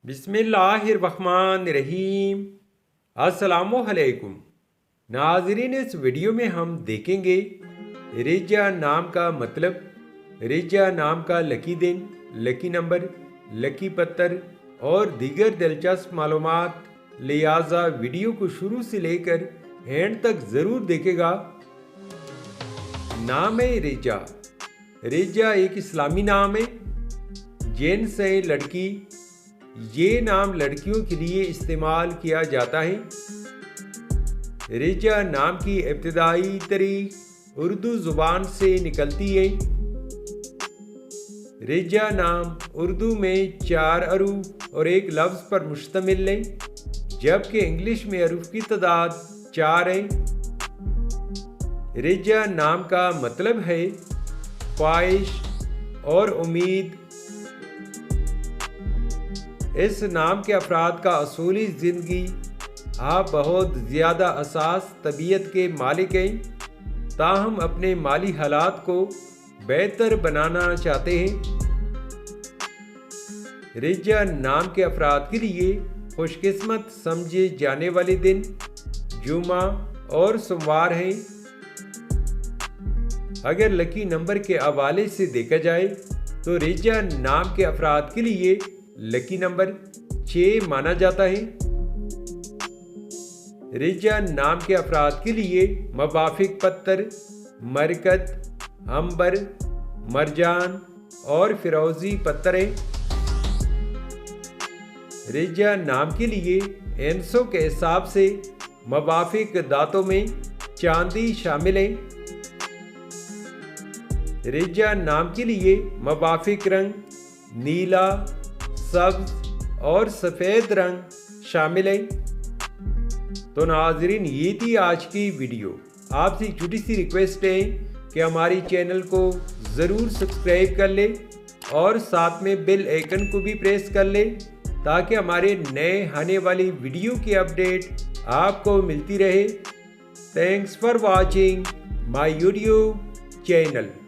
बिस्मिल्लाहिर्रहमानिर्रहीम। अस्सलामुअलैकुम नाज़रीन, इस वीडियो में हम देखेंगे रिजा नाम का मतलब, रिजा नाम का लकी दिन, लकी नंबर, लकी पत्थर और दीगर दिलचस्प मालूमात। लिहाजा वीडियो को शुरू से लेकर एंड तक ज़रूर देखेगा। नाम है रिजा। रिजा एक इस्लामी नाम है। जेंट्स है लड़की। ये नाम लड़कियों के लिए इस्तेमाल किया जाता है। रिजा नाम की इब्तिदाई तारीख उर्दू ज़ुबान से निकलती है। रिजा नाम उर्दू में 4 अरूफ और एक लफ्ज़ पर मुश्तमिल है, जबकि इंग्लिश में अरूफ की तादाद 4 है। रिजा नाम का मतलब है ख्वाहिश और उम्मीद। इस नाम के अफराद का असूली ज़िंदगी आप बहुत ज़्यादा असास तबीयत के मालिक हैं, ताहम अपने माली हालात को बेहतर बनाना चाहते हैं। रिजा नाम के अफराद के लिए खुशकिस्मत समझे जाने वाले दिन जुमा और सोमवार हैं। अगर लकी नंबर के हवाले से देखा जाए तो रिजा नाम के अफराद के लिए लकी नंबर 6 माना जाता है। रिजा नाम के अफराद के लिए मुवाफिक पत्थर मरकत, अंबर, मरजान और फिरोजी पत्थर है। रिजा नाम के लिए एनसो के हिसाब से मुवाफिक दांतों में चांदी शामिल है। रिजा नाम के लिए मुवाफिक रंग नीला, सब्ज और सफ़ेद रंग शामिल है। तो नाजरीन, ये थी आज की वीडियो। आपसे छोटी सी रिक्वेस्ट है कि हमारी चैनल को ज़रूर सब्सक्राइब कर ले और साथ में बेल आइकन को भी प्रेस कर ले, ताकि हमारे नए आने वाली वीडियो की अपडेट आपको मिलती रहे। Thanks for watching my YouTube channel.